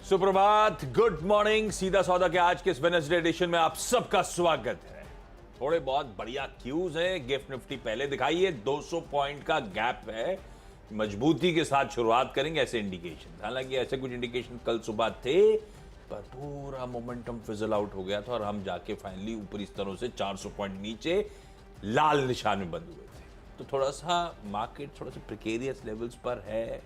सुप्रभात, good morning. सीधा सौदा के आज के इस वेडनेसडे एडिशन में आप सबका स्वागत है। थोड़े बहुत बढ़िया क्यूज है। गिफ्ट निफ्टी पहले दिखाई है, 200 पॉइंट का गैप है। मजबूती के साथ शुरुआत करेंगे ऐसे इंडिकेशन। हालांकि ऐसे कुछ इंडिकेशन कल सुबह थे, पर पूरा मोमेंटम फिजल आउट हो गया था और हम जाके फाइनली ऊपरी स्तरों से 400 पॉइंट नीचे लाल निशान में बंद हुए थे। तो थोड़ा सा मार्केट थोड़ा सा प्रिकेरियस लेवल्स पर है,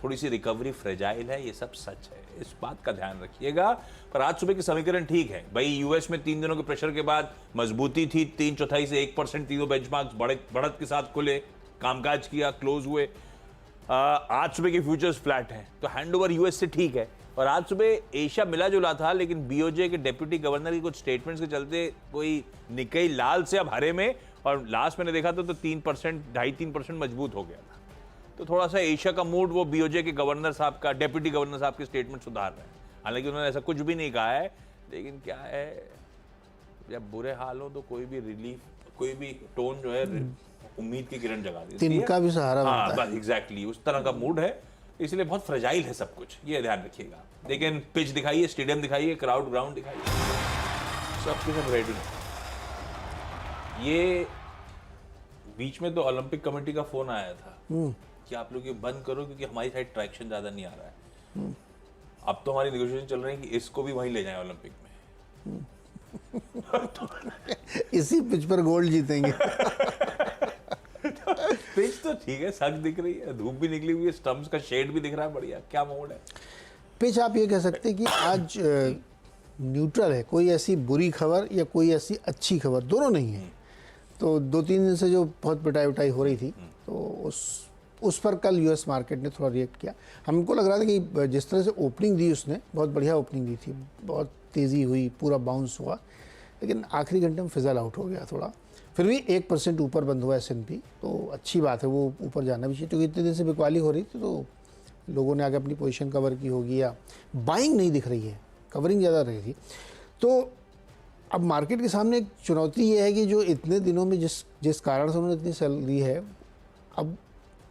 थोड़ी सी रिकवरी फ्रेजाइल है, ये सब सच है, इस बात का ध्यान रखिएगा। पर आज सुबह की समीकरण ठीक है भाई। यूएस में 3 दिनों के प्रेशर के बाद मजबूती थी, 3/4 से 1% तीनों बेंचमार्क्स बढ़त के साथ खुले, कामकाज किया, क्लोज हुए। आज सुबह के फ्यूचर्स फ्लैट हैं, तो हैंडओवर यूएस से ठीक है। और आज सुबह एशिया मिला जुला था, लेकिन बीओजे के डिप्टी गवर्नर की कुछ स्टेटमेंट्स के चलते कोई निकई लाल से अब हरे में, और लास्ट मैंने देखा तो 3%, 2.5-3% मजबूत हो गया था। तो थोड़ा सा एशिया का मूड वो बीओजे के गवर्नर साहब का, डिप्टी गवर्नर साहब के स्टेटमेंट सुधार रहे हैं। हालांकि उन्होंने ऐसा कुछ भी नहीं कहा है, लेकिन क्या है, जब बुरे हाल हो तो कोई भी रिलीफ, कोई भी टोन जो है उम्मीद की किरण जगा देती है। तिनका भी सहारा बनता है। बस एग्जैक्टली उस तरह का मूड है, इसलिए बहुत फ्रेजाइल है सब कुछ, ये ध्यान रखिएगा। लेकिन पिच दिखाइए, स्टेडियम दिखाइए, क्राउड ग्राउंड दिखाइए, सब कुछ रेडी। ये बीच में तो ओलंपिक कमेटी का फोन आया था कि आप लोग ये बंद करो क्योंकि हमारी साइड ट्रैक्शन ज्यादा नहीं आ रहा है। अब तो हमारी नेगोशिएशन चल रही है कि इसको भी वहीं ले जाएं ओलंपिक में। इसी पिच पर गोल्ड जीतेंगे। पिच तो ठीक है, सख्त दिख रही है, धूप भी निकली हुई है, स्टंप्स का शेड भी दिख रहा है, बढ़िया। क्या मोड है? पिच आप ये कह सकते हैं कि आज न्यूट्रल है, कोई ऐसी बुरी खबर या कोई ऐसी अच्छी खबर, दोनों नहीं है। तो 2-3 दिन से जो बहुत पिटाई उटाई हो रही थी, तो उस पर कल यूएस मार्केट ने थोड़ा रिएक्ट किया। हमको लग रहा था कि जिस तरह से ओपनिंग दी उसने, बहुत बढ़िया ओपनिंग दी थी, बहुत तेज़ी हुई, पूरा बाउंस हुआ, लेकिन आखिरी घंटे में फिजल आउट हो गया थोड़ा। फिर भी 1% ऊपर बंद हुआ S&P, तो अच्छी बात है, वो ऊपर जाना भी चाहिए, क्योंकि इतने दिन से बिकवाली हो रही थी, तो लोगों ने आगे अपनी पोजीशन कवर की होगी, या बाइंग नहीं दिख रही है, कवरिंग ज़्यादा रही थी। तो अब मार्केट के सामने एक चुनौती ये है कि जो इतने दिनों में जिस कारण से उन्होंने इतनी सेल दी है, अब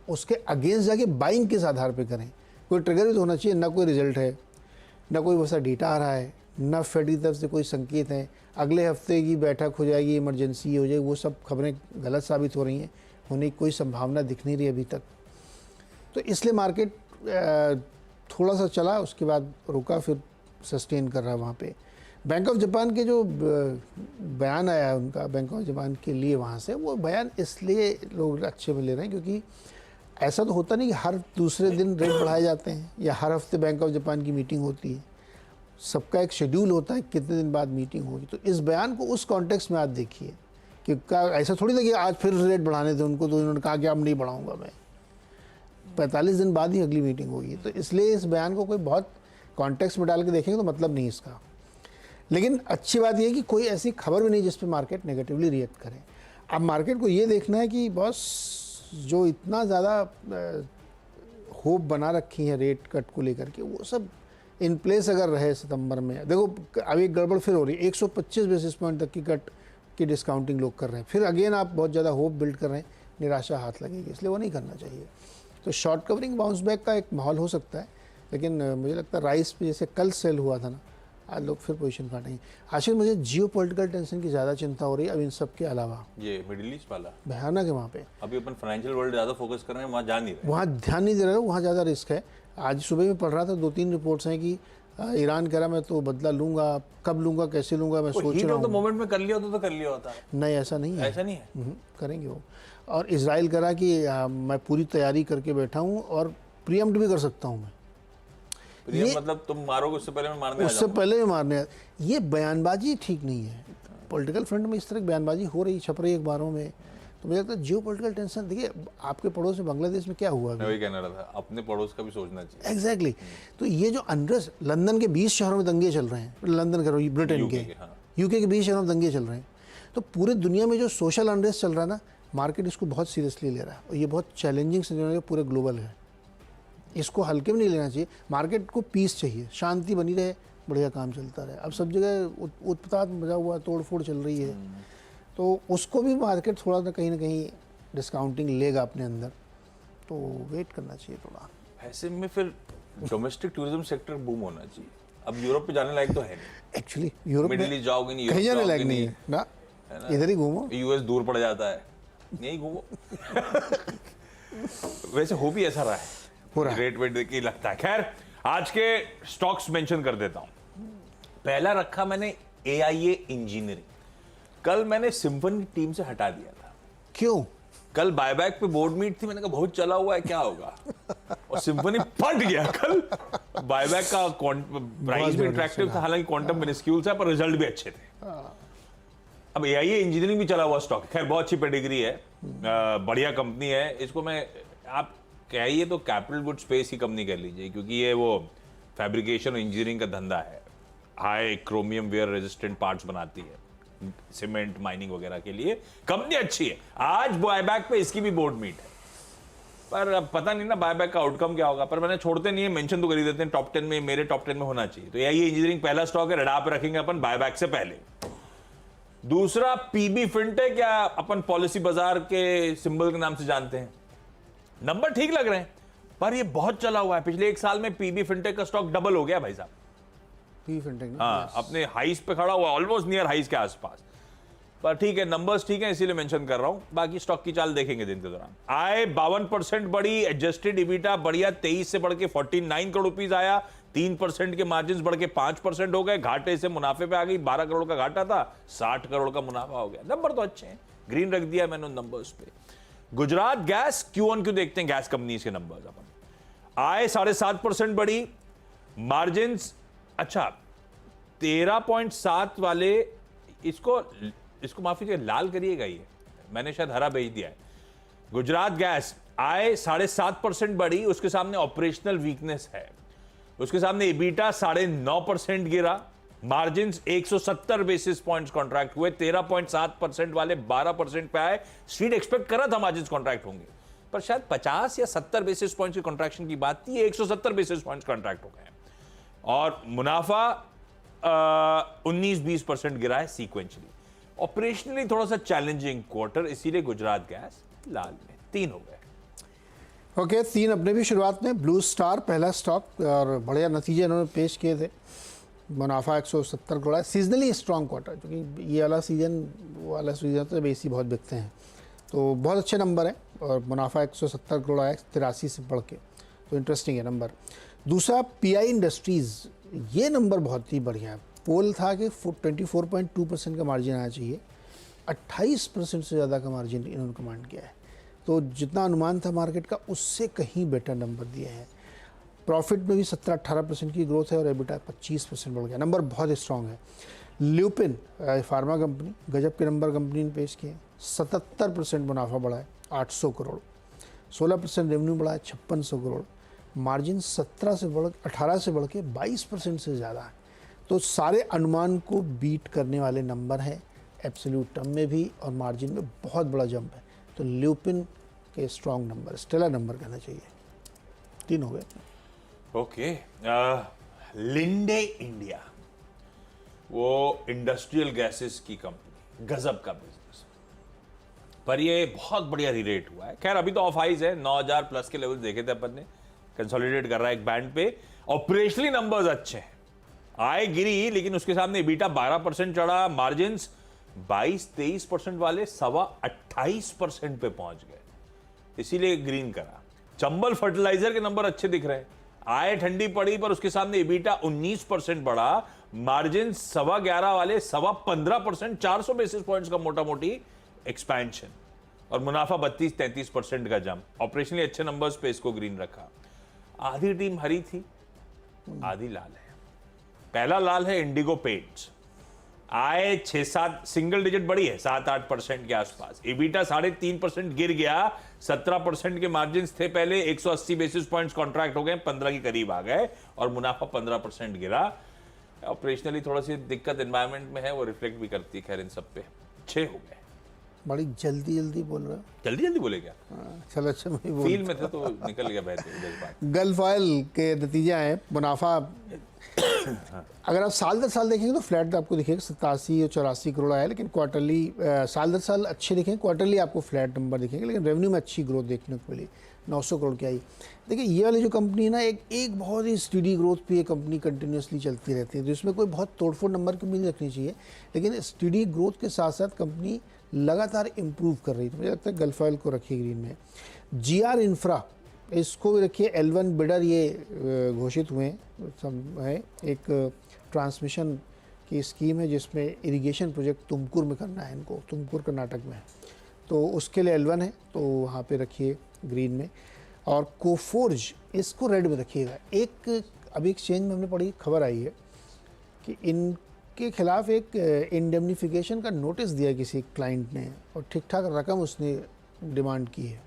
उसके अगेंस्ट जाके बाइंग किस आधार पे करें। कोई ट्रिगर भी तो होना चाहिए। ना कोई रिजल्ट है, ना कोई वैसा डेटा आ रहा है, ना फेड की तरफ से कोई संकेत हैं। अगले हफ्ते की बैठक हो जाएगी, इमरजेंसी हो जाएगी, वो सब खबरें गलत साबित हो रही हैं, होने की कोई संभावना दिख नहीं रही अभी तक। तो इसलिए मार्केट थोड़ा सा चला, उसके बाद रुका, फिर सस्टेन कर रहा है वहाँ पे। बैंक ऑफ जापान के जो बयान आया है उनका, बैंक ऑफ जापान के लिए वहाँ से, वो बयान इसलिए लोग अच्छे में ले रहे हैं क्योंकि ऐसा तो होता नहीं कि हर दूसरे दिन रेट बढ़ाए जाते हैं या हर हफ्ते बैंक ऑफ जापान की मीटिंग होती है। सबका एक शेड्यूल होता है, कितने दिन बाद मीटिंग होगी। तो इस बयान को उस कॉन्टेक्स्ट में आज देखिए कि ऐसा थोड़ी था कि आज फिर रेट बढ़ाने थे उनको, तो उन्होंने कहा कि अब नहीं बढ़ाऊंगा मैं, 45 दिन बाद ही अगली मीटिंग होगी। तो इसलिए इस बयान को कोई बहुत कॉन्टेक्स्ट में डाल के देखेंगे तो मतलब नहीं इसका। लेकिन अच्छी बात यह है कि कोई ऐसी खबर भी नहीं जिस पे मार्केट नेगेटिवली रिएक्ट करे। अब मार्केट को ये देखना है कि बॉस जो इतना ज़्यादा होप बना रखी है रेट कट को लेकर के, वो सब इन प्लेस अगर रहे सितंबर में। देखो अभी एक गड़बड़ फिर हो रही है, 125 बेसिस पॉइंट तक की कट की डिस्काउंटिंग लोग कर रहे हैं। फिर अगेन आप बहुत ज़्यादा होप बिल्ड कर रहे हैं, निराशा हाथ लगेगी, इसलिए वो नहीं करना चाहिए। तो शॉर्ट कवरिंग बाउंस बैक का एक माहौल हो सकता है, लेकिन मुझे लगता है राइस पे जैसे कल सेल हुआ था ना, आज लोग फिर पोजीशन काटेंगे। आखिर मुझे जियो पॉलिटिकल टेंशन की ज़्यादा चिंता हो रही है अब इन सब के अलावा। ये मिडिल ईस्ट वाला भयानक है वहाँ पे। अभी अपन फाइनेंशियल वर्ल्ड ज़्यादा फोकस कर रहे हैं, वहाँ ध्यान नहीं रहे, वहाँ ध्यान नहीं दे रहे, वहाँ ज़्यादा रिस्क है। आज सुबह में पढ़ रहा था, 2-3 रिपोर्ट्स हैं कि ईरान कह रहा मैं तो बदला लूंगा, कब लूंगा, कैसे लूंगा, मैं सोच रहा हूँ। तो मोमेंट में कर लिया होता तो कर लिया होता। नहीं, ऐसा नहीं है, ऐसा नहीं है। करेंगे वो। और इजराइल कह रहा कि मैं पूरी तैयारी करके बैठा हूँ और प्रीएम्प्ट भी कर सकता हूँ मैं। ये मतलब तुम मारोगे उससे पहले मैं मारने आ उससे पहले भी मारने। ये बयानबाजी ठीक नहीं है। पॉलिटिकल फ्रंट में इस तरह की बयानबाजी हो रही, छप रही अखबारों में। तो मुझे लगता है जियो पॉलिटिकल टेंशन, देखिए आपके पड़ोस में बांग्लादेश में क्या हुआ, मैं वही कहना रहा था, अपने पड़ोस का भी सोचना चाहिए। एग्जैक्टली। तो ये जो अनरेस्ट, लंदन के 20 शहरों में दंगे चल रहे हैं, लंदन करो, ब्रिटेन के, यूके के 20 शहरों में दंगे चल रहे हैं। तो पूरे दुनिया में जो सोशल अनरेस्ट चल रहा है ना, मार्केट इसको बहुत सीरियसली ले रहा है, और ये बहुत चैलेंजिंग सिनेरियो पूरे ग्लोबल है। इसको हल्के में नहीं लेना चाहिए। मार्केट को पीस चाहिए, शांति बनी रहे, बढ़िया काम चलता रहे। अब सब जगह उत्पात मचा हुआ, तोड़ फोड़ चल रही है, तो उसको भी मार्केट थोड़ा ना कहीं डिस्काउंटिंग लेगा अपने अंदर, तो वेट करना चाहिए थोड़ा। ऐसे में फिर डोमेस्टिक टूरिज्म सेक्टर बूम होना चाहिए। अब यूरोप पे जाने लायक तो है नहीं, एक्चुअली यूरोप मिडिल में ईस्ट जाओगे नहीं, कहीं यूरोप जाने जाओगे लायक नहीं है ना, इधर ही घूमो। यूएस दूर पड़ जाता है, यही घूमो। वैसे हो भी ऐसा रहा है, हो रहा है। रेट वेट देख के ही लगता है। खैर, आज के स्टॉक्स मेंशन कर देता हूं। पहला रखा मैंने AIA इंजीनियरिंग। कल मैंने सिम्फनी टीम से हटा दिया था। क्यों? कल बायबैक पे बोर्ड मीट थी, मैंने कहा बहुत चला हुआ है, क्या होगा, और सिम्फनी फट गया कल। बायबैक का प्राइस भी अट्रैक्टिव था, हालांकि क्वांटम मिनिस्क्यूल था, पर रिजल्ट भी अच्छे थे। अब AIA इंजीनियरिंग भी चला हुआ स्टॉक, खैर बहुत अच्छी पेडिग्री है, बढ़िया कंपनी है। इसको मैं, आप कहिए तो कैपिटल गुड स्पेस की कंपनी कर लीजिए, क्योंकि ये वो फैब्रिकेशन और इंजीनियरिंग का धंधा है। High chromium wear resistant parts बनाती है सीमेंट माइनिंग वगैरह के लिए, कंपनी अच्छी है। आज बायबैक पे इसकी भी बोर्ड मीट है, पर अब पता नहीं ना बायबैक का आउटकम क्या होगा, पर मैंने छोड़ते नहीं है, मेंशन तो कर ही देते हैं टॉप 10 में, मेरे टॉप 10 में होना चाहिए। तो यही इंजीनियरिंग पहला स्टॉक है, रडार पे रखेंगे अपन बायबैक से पहले। दूसरा PB फिनटेक, या अपन पॉलिसी बाजार के सिंबल के नाम से जानते हैं। नंबर ठीक लग रहे हैं, पर ये बहुत चला हुआ है। पिछले एक साल में PB फिनटेक का स्टॉक डबल हो गया भाई साहब। हाँ, अपने हाइस पे खड़ा हुआ, ऑलमोस्ट नियर हाइस के आसपास। पर ठीक है, नंबर्स ठीक है, इसीलिए मेंशन कर रहा हूं। बाकी स्टॉक की चाल देखेंगे दिन के दौरान। आय 52% बढ़ी, एडजस्टेड EBITDA बढ़िया 23 से बढ़ के 49 करोड़ रुपीस आया, 3% के मार्जिन बढ़ के 5% हो गए। घाटे से मुनाफे पे आ गई, 12 करोड़ का घाटा था, 60 करोड़ का मुनाफा हो गया। नंबर तो अच्छे हैं, ग्रीन रख दिया मैंने उन नंबर्स पे। गुजरात गैस, Q1Q देखते हैं गैस कंपनीज के नंबर्स अपन। आय 7.5% बढ़ी, मार्जिन अच्छा 13.7 वाले, इसको माफ कीजिए, लाल करिएगा, ये मैंने शायद हरा भेज दिया है। गुजरात गैस आय 7.5% बढ़ी, उसके सामने ऑपरेशनल वीकनेस है, उसके सामने EBITDA 9.5% गिरा, मार्जिन 170 बेसिस पॉइंट्स कॉन्ट्रैक्ट हुए, 13.7% वाले 12% पे आए। स्ट्रीट एक्सपेक्ट करा था मार्जिन कॉन्ट्रैक्ट होंगे, पर शायद 50 या 70 बेसिस पॉइंट्स की कॉन्ट्रैक्शन की बात थी, 170 बेसिस पॉइंट्स कॉन्ट्रैक्ट हो गए। और मुनाफा 19-20% गिरा है सीक्वेंशली। ऑपरेशनली थोड़ा सा चैलेंजिंग क्वार्टर, इसीलिए गुजरात गैस लाल में 3 हो गए। ओके, 3 अपने भी शुरुआत में। ब्लू स्टार पहला स्टॉक, और बढ़िया नतीजे इन्होंने पेश किए थे। मुनाफा 170 करोड़ है, सीजनली स्ट्रॉन्ग क्वार्टर, क्योंकि ये वाला सीजन वो वाला सीजन तो बेसी बहुत बिकते हैं, तो बहुत अच्छे नंबर है। और मुनाफा 170 करोड़ आया 83 से बढ़ के, तो इंटरेस्टिंग है नंबर। दूसरा PI इंडस्ट्रीज़, ये नंबर बहुत ही बढ़िया है। पोल था कि 24.2% का मार्जिन आना चाहिए, 28% से ज़्यादा का मार्जिन इन्होंने कमांड किया है, तो जितना अनुमान था मार्केट का उससे कहीं बेटर नंबर दिए हैं। प्रॉफिट में भी 17-18% की ग्रोथ है, और EBITDA 25% बढ़ गया। नंबर बहुत स्ट्रॉन्ग है। ल्यूपिन फार्मा कंपनी, गजब के नंबर कंपनी ने पेश किए। 77% मुनाफा बढ़ा है, 800 करोड़, 16% रेवेन्यू बढ़ा है, 5600 करोड़, मार्जिन 18 से बढ़ के 22% से ज़्यादा है। तो सारे अनुमान को बीट करने वाले नंबर हैं, एब्सोल्यूट टर्म में भी और मार्जिन में बहुत बड़ा जंप है। तो ल्यूपिन के स्ट्रॉन्ग नंबर, स्टेलर नंबर कहना चाहिए। 3 हो गए। ओके, लिंडे इंडिया, वो इंडस्ट्रियल गैसेस की कंपनी, गजब का बिजनेस, पर ये बहुत बढ़िया रीरेट हुआ है। खैर अभी तो ऑफ हाइज है, 9000 प्लस के लेवल देखे थे अपन ने, कंसोलिडेट कर रहा है एक बैंड पे। ऑपरेशनली नंबर्स अच्छे हैं, आय गिरी लेकिन उसके सामने EBITDA 12% चढ़ा, मार्जिन 22-23% वाले 28% पे पहुंच गए, इसीलिए ग्रीन करा। चंबल फर्टिलाइजर के नंबर अच्छे दिख रहे हैं, आय ठंडी पड़ी पर उसके सामने EBITDA 19% बढ़ा, मार्जिन 11.25 वाले 15%, 400 बेसिस पॉइंट्स का मोटा मोटी एक्सपेंशन, और मुनाफा 32-33% का जंप। ऑपरेशनली अच्छे नंबर्स पे इसको ग्रीन रखा। आधी टीम हरी थी, आधी लाल है। पहला लाल है इंडिगो पेंट्स, आय 6-7 सिंगल डिजिट बढ़ी है, 7-8% के आसपास। EBITDA 3.5% गिर गया, 17% के मार्जिन थे पहले, 180 बेसिस पॉइंट्स कॉन्ट्रैक्ट हो गए, 15 के करीब आ गए, और मुनाफा 15% गिरा। ऑपरेशनली थोड़ा सी दिक्कत एनवायरमेंट में है, वो रिफ्लेक्ट भी करती है। खैर इन सब पे 6 हो गए। बड़ी जल्दी बोल रहे हो। जल्दी बोले क्या? चलो अच्छा, मैं बोल फील में थे तो निकल गया बेहतर। गल्फ ऑयल के नतीजे आए। मुनाफा अगर आप साल दर साल देखेंगे तो फ्लैट आपको दिखेगा, 87 और 84 करोड़ आया, लेकिन क्वार्टरली साल दर साल अच्छे दिखेंगे, क्वार्टरली आपको फ्लैट नंबर दिखेंगे, लेकिन रेवेन्यू में अच्छी ग्रोथ देखने को मिली। 900 करोड़ की आई। देखिए ये वाली जो कंपनी है ना, एक बहुत ही स्टडी ग्रोथ पे ये कंपनी कंटिन्यूसली चलती रहती है, तो इसमें कोई बहुत तोड़फोड़ नंबर की उम्मीद रखनी चाहिए, लेकिन स्टडी ग्रोथ के साथ साथ कंपनी लगातार इम्प्रूव कर रही है। तो मुझे लगता है गल्फ ऑयल को रखिए ग्रीन में। GR इंफ्रा, इसको भी रखिए L1 बिडर ये घोषित हुए हैं। एक ट्रांसमिशन की स्कीम है जिसमें इरिगेशन प्रोजेक्ट तुमकुर में करना है इनको, तुमकुर कर्नाटक में है, तो उसके लिए L1 है, तो वहाँ पे रखिए ग्रीन में। और कोफोर्ज, इसको रेड में रखिएगा। एक अभी एक्सचेंज में हमने पढ़ी खबर आई है कि इनके खिलाफ एक इंडेमनिफिकेशन का नोटिस दिया किसी क्लाइंट ने, और ठीक ठाक रकम उसने डिमांड की है।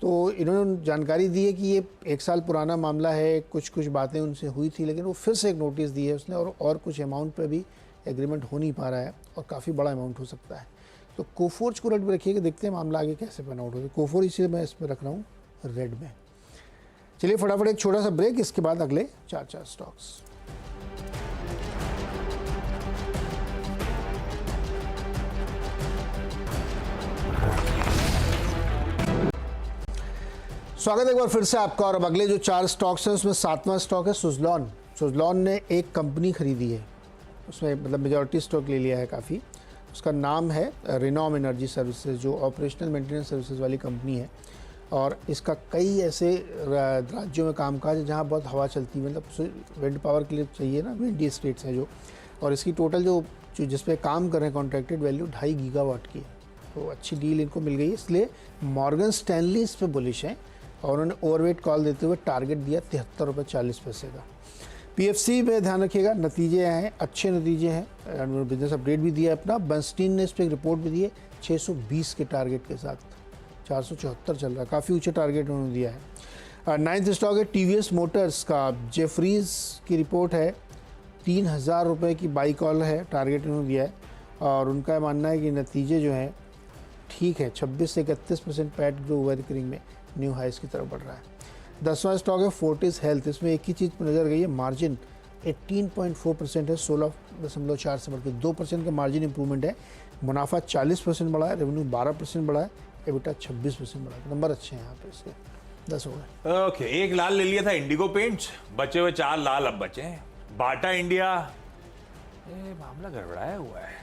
तो इन्होंने जानकारी दी है कि ये 1 साल पुराना मामला है, कुछ बातें उनसे हुई थी, लेकिन वो फिर से एक नोटिस दी है उसने, और कुछ अमाउंट पे भी एग्रीमेंट हो नहीं पा रहा है, और काफ़ी बड़ा अमाउंट हो सकता है। तो कोफोर्ज को रेड में रखिएगा, देखते हैं मामला आगे कैसे पैन आउट होगा। कोफोर इसलिए मैं इसमें रख रहा हूँ रेड में। चलिए फटाफट एक छोटा सा ब्रेक, इसके बाद अगले 4 स्टॉक्स। स्वागत है एक बार फिर से आपका। और अब अगले जो 4 स्टॉक्स हैं उसमें 7वां स्टॉक है सुजलॉन। सुजलॉन ने एक कंपनी खरीदी है, उसमें मतलब मेजॉरिटी स्टॉक ले लिया है काफ़ी। उसका नाम है रिनॉम एनर्जी सर्विसेज, जो ऑपरेशनल मेंटेनेंस सर्विसेज वाली कंपनी है, और इसका कई ऐसे राज्यों में कामकाज है जहाँ बहुत हवा चलती है, मतलब विंड पावर के लिए चाहिए ना, विंडी स्टेट्स हैं जो, और इसकी टोटल जो जिस पे काम कर रहे हैं कॉन्ट्रैक्टेड वैल्यू 2.5 गीगावाट की है। तो अच्छी डील इनको मिल गई, इसलिए मॉर्गन स्टैनली इस पर बुलिश है, और उन्होंने ओवरवेट कॉल देते हुए टारगेट दिया 73 रुपये 40 पैसे का। PFC में ध्यान रखिएगा, नतीजे हैं, अच्छे नतीजे हैं, बिजनेस अपडेट भी दिया है अपना। बर्नस्टीन ने इस पर एक रिपोर्ट भी दी है 620 के टारगेट के साथ, 474 चल रहा है, काफ़ी ऊँचे टारगेट उन्होंने दिया है। 9th स्टॉक है TVS मोटर्स का। जेफरीज की रिपोर्ट है, 3000 रुपये की बाई कॉल है, टारगेट उन्होंने दिया है, और उनका मानना है कि नतीजे जो हैं ठीक है, 26 से 31% पैट ग्रो रिकरिंग में न्यू हाइस की तरफ बढ़ रहा है। 10वां स्टॉक है फोर्टिस हेल्थ। इसमें एक ही चीज़ पर नज़र गई है, मार्जिन 18.4% है, 16.4 से बढ़ के 2% का मार्जिन इंप्रूवमेंट है। मुनाफा 40% बढ़ा है, रेवेन्यू 12% बढ़ा है, एबिटा 26% बढ़ा है। नंबर अच्छे हैं यहाँ पे इसके, 10 हो गए। ओके, एक लाल ले लिया था इंडिगो पेंट्स, बचे हुए 4 लाल अब बचे हैं। बाटा इंडिया, ये मामला गड़बड़ाया हुआ है।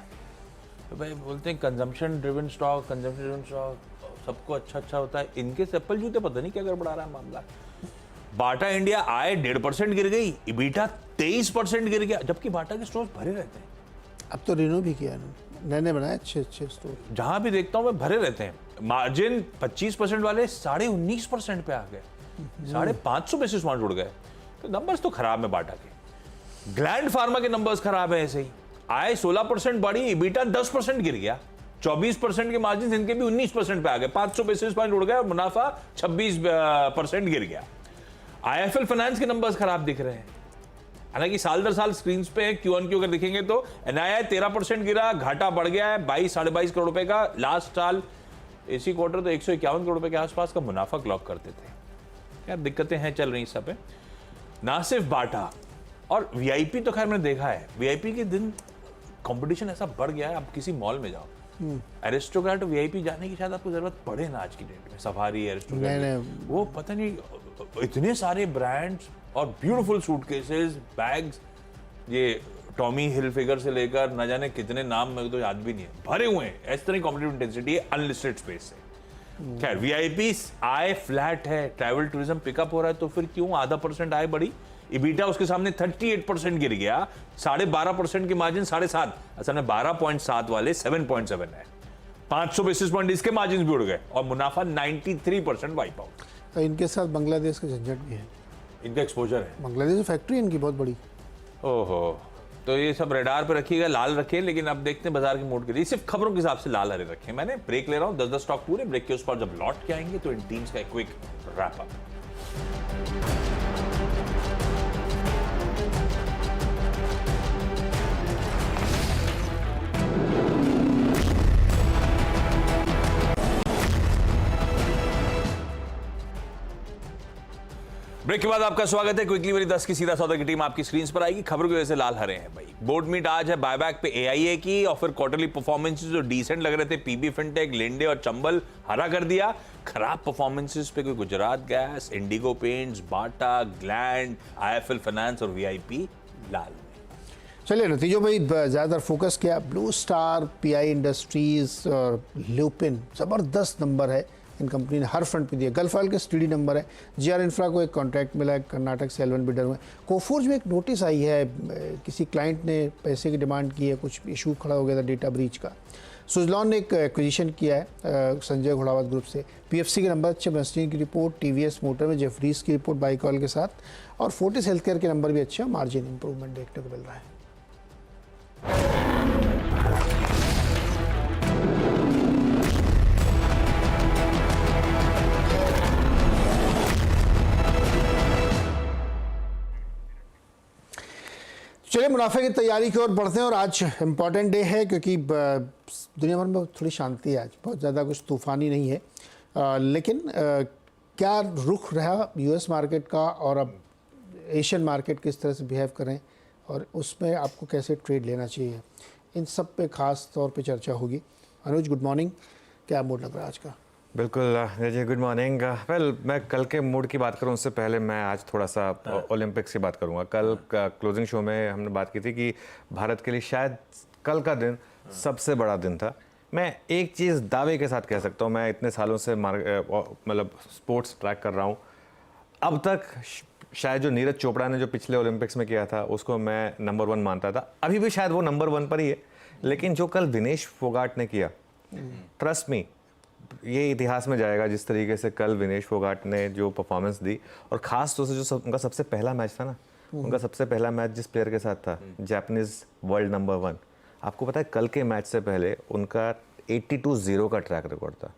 तो भाई बोलते हैं कंजम्पशन ड्रिवन स्टॉक, सबको अच्छा होता है, इनके चप्पल जूते पता नहीं क्या गड़बड़ा रहा है मामला। बाटा इंडिया आय 1.5% गिर गई, इबीटा 23% गिर गया, जबकि बाटा के स्टोर भरे रहते हैं। अब तो रिनो भी किया नए बनाए अच्छे स्टोर, जहां भी देखता हूं मैं भरे रहते हैं। मार्जिन 25% वाले 19.5% पे आ गए, 550 बेसिस पॉइंट उड़ गए। तो नंबर्स तो खराब है बाटा के। ग्लैंड फार्मा के नंबर्स खराब है ऐसे ही, आय 16% बढ़ी, इबीटा 10% गिर गया, 24% के मार्जिन इनके भी 19% पे आ गए, 500 बेसिस पॉइंट उड़ गए, और मुनाफा 26% गिर गया। IIFL फाइनेंस के नंबर्स खराब दिख रहे हैं, हालांकि साल दर साल स्क्रीन पे Q1Q अगर देखेंगे तो NII 13% गिरा, घाटा बढ़ गया है 22-22.5 करोड़ रुपए का। लास्ट साल इसी क्वार्टर तो 151 करोड़ रुपए के आसपास का मुनाफा क्लॉक करते थे। यार दिक्कतें हैं चल रही सब पे। ना सिर्फ बाटा और VIP तो खैर मैंने देखा है, VIP के दिन कंपटीशन ऐसा बढ़ गया है, आप किसी मॉल में जाओ, एरिस्टोक्रेट VIP जाने की शायद आपको जरूरत पड़े ना आज की डेट में। सफारी, एरिस्टोक्रेट, वो पता नहीं इतने सारे ब्रांड्स और ब्यूटीफुल सूटकेसेस, बैग्स, ये टॉमी हिलफिगर से लेकर न जाने कितने नाम मेरे तो याद भी नहीं है, भरे हुए हैं। इस तरह कॉम्पिटिटिव इंटेंसिटी है अनलिस्टेड स्पेस से। खैर VIP आय फ्लैट है, ट्रैवल टूरिज्म पिकअप हो रहा है, तो फिर क्यों आधा % आय बढ़ी। इबीटा उसके सामने 38% गिर गया, 12.5% की मार्जिन 7.5, असल में 12.7 वाले 7.7 है, 500 बेसिस पॉइंट इसके मार्जिन भी उड़ गए, और मुनाफा 93% वाइप आउट। तो इनके साथ बांग्लादेश का झंझट भी है, इनका एक्सपोजर है, बांग्लादेश फैक्ट्री इनकी बहुत बड़ी। ओहो, तो ये सब रडार पे रखिएगा, लाल रखें, लेकिन अब देखते हैं बाजार के मूड के लिए, सिर्फ खबरों के हिसाब से लाल हरे रखें। मैंने ब्रेक ले रहा हूं, 10 स्टॉक पूरे। ब्रेक के उस पर जब लौट के आएंगे तो इन टीम्स का एक quick wrap up. Break break के बाद आपका स्वागत है। क्विकली मेरी 10 की सीधा सौदा की टीम आपकी स्क्रीन पर आएगी। खबरों की वजह से लाल हरे हैं भाई। बोर्ड मीट आज है बायबैक पे एआईए की, और फिर क्वार्टरली परफॉर्मेंसेस जो डिसेंट लग रहे थे पीबी फिनटेक, लिंडे और चंबल हरा कर दिया। खराब परफॉर्मेंसेस पे कोई गुजरात गैस, इंडिगो पेंट्स, बाटा, ग्लैंड, आईएफएल फाइनेंस और वीआईपी लाल। चलिए नतीजों में ज़्यादातर फोकस किया। ब्लू स्टार, पीआई इंडस्ट्रीज और ल्यूपिन, ज़बरदस्त नंबर है इन कंपनी ने हर फ्रंट पे दिया। गल्फ ऑयल के स्टडी नंबर है। जीआर इंफ्रा को एक कॉन्ट्रैक्ट मिला है, कर्नाटक से L1 बिल्डर हुए। कोफोर्ज में एक नोटिस आई है, किसी क्लाइंट ने पैसे की डिमांड की है, कुछ इशू खड़ा हो गया था डेटा ब्रीच का। सुजलॉन ने एक एक्विजिशन किया है संजय घोड़ावत ग्रुप से। पीएफसी के नंबर अच्छे, मस्टिन की रिपोर्ट, टीवीएस मोटर में जेफरीज की रिपोर्ट बाइकॉल के साथ, और फोर्टिस हेल्थकेयर के नंबर भी अच्छे हैं। मार्जिन इंप्रूवमेंट देखने को मिल रहा है। चलिए मुनाफे की तैयारी की ओर बढ़ते हैं, और आज इम्पॉर्टेंट डे है क्योंकि दुनिया भर में थोड़ी शांति है आज, बहुत ज़्यादा कुछ तूफानी नहीं है। लेकिन क्या रुख रहा यूएस मार्केट का, और अब एशियन मार्केट किस तरह से बिहेव करें, और उसमें आपको कैसे ट्रेड लेना चाहिए, इन सब पे खास तौर पे चर्चा होगी। अनुज, गुड मॉर्निंग, क्या मूड लग रहा है आज का? बिल्कुल जी, गुड मॉर्निंग। वेल, मैं कल के मूड की बात करूं उससे पहले मैं आज थोड़ा सा ओलंपिक्स की बात करूंगा। कल का क्लोजिंग शो में हमने बात की थी कि भारत के लिए शायद कल का दिन सबसे बड़ा दिन था। मैं एक चीज़ दावे के साथ कह सकता हूं, मैं इतने सालों से मतलब स्पोर्ट्स ट्रैक कर रहा हूं, अब तक शायद जो नीरज चोपड़ा ने जो पिछले ओलंपिक्स में किया था उसको मैं नंबर 1 मानता था, अभी भी शायद वो नंबर 1 पर ही है। लेकिन जो कल विनेश फोगाट ने किया, ट्रस्ट मी, ये इतिहास में जाएगा। जिस तरीके से कल विनेश फोगाट ने जो परफॉर्मेंस दी, और ख़ास तौर से जो उनका सबसे पहला मैच था ना, उनका सबसे पहला मैच जिस प्लेयर के साथ था, जापानीज वर्ल्ड नंबर 1, आपको पता है कल के मैच से पहले उनका 82-0 का ट्रैक रिकॉर्ड था।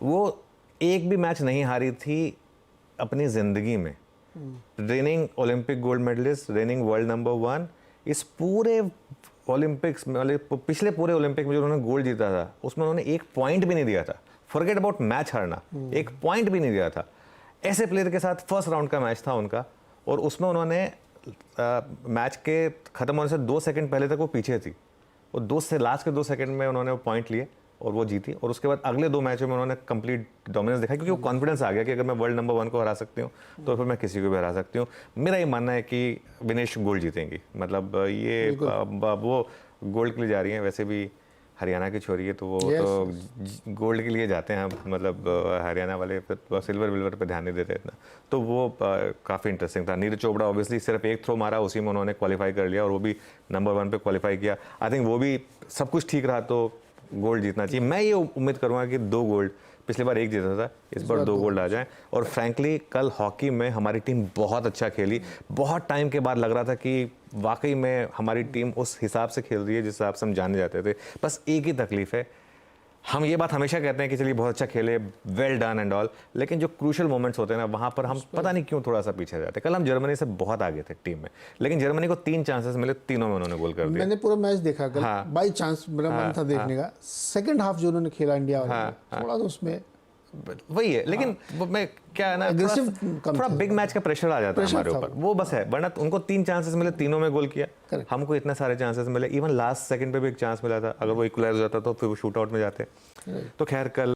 वो एक भी मैच नहीं हारी थी अपनी ज़िंदगी में। Reigning Olympic gold medallist, reigning world number 1, इस पूरे ओलंपिक्स में, पिछले पूरे ओलंपिक में जो उन्होंने गोल्ड जीता था उसमें उन्होंने एक पॉइंट भी नहीं दिया था। फॉरगेट अबाउट मैच हारना, एक पॉइंट भी नहीं दिया था। ऐसे प्लेयर के साथ फर्स्ट राउंड का मैच था उनका, और उसमें उन्होंने मैच के ख़त्म होने से 2 सेकंड पहले तक वो पीछे थी, और लास्ट के 2 सेकंड में उन्होंने पॉइंट लिए और वो जीती। और उसके बाद अगले 2 मैचों में उन्होंने कंप्लीट डोमिनेंस दिखाई, क्योंकि वो कॉन्फिडेंस आ गया कि अगर मैं वर्ल्ड नंबर 1 को हरा सकती हूँ तो फिर मैं किसी को भी हरा सकती हूँ। मेरा ये मानना है कि विनेश गोल्ड जीतेंगी। मतलब ये वो गोल्ड के लिए जा रही हैं। वैसे भी हरियाणा की छोरी है तो वो तो गोल्ड के लिए जाते हैं, मतलब हरियाणा वाले सिल्वर विल्वर पे ध्यान नहीं देते इतना। तो वो काफ़ी इंटरेस्टिंग था। नीरज चोपड़ा ऑब्वियसली सिर्फ एक थ्रो मारा, उसी में उन्होंने क्वालिफाई कर लिया, और वो भी नंबर 1 पे क्वालिफाई किया। आई थिंक वो भी सब कुछ ठीक रहा तो गोल्ड जीतना चाहिए। मैं ये उम्मीद करूँगा कि 2 गोल्ड, पिछली बार 1 जीता था, इस बार 2 गोल्ड आ जाएं। और फ्रैंकली कल हॉकी में हमारी टीम बहुत अच्छा खेली। बहुत टाइम के बाद लग रहा था कि वाकई में हमारी टीम उस हिसाब से खेल रही है जिस हिसाब से हम जाने जाते थे। बस एक ही तकलीफ है, हम ये बात हमेशा कहते हैं कि चलिए बहुत अच्छा खेले, वेल डन एंड ऑल, लेकिन जो क्रूशल मोमेंट्स होते हैं ना, वहाँ पर हम पता नहीं क्यों थोड़ा सा पीछे जाते हैं। कल हम जर्मनी से बहुत आगे थे टीम में, लेकिन जर्मनी को 3 चांसेस मिले, तीनों में उन्होंने गोल कर दिया। मैंने पूरा मैच देखा कल, बाई चांस मेरा मन था देखने का। सेकंड हाफ जो उन्होंने खेला इंडिया वाले, थोड़ा तो उसमें वही है, लेकिन मैं क्या है ना, थोड़ा बिग मैच का प्रेशर आ जाता है हमारे ऊपर, वो बस है। वरना उनको 3 चांसेस मिले, तीनों में गोल किया। हमको इतने सारे चांसेस मिले, इवन लास्ट सेकंड पे भी एक चांस मिला था, अगर वो इक्वलाइज हो जाता तो फिर वो शूट आउट में जाते। तो खैर कल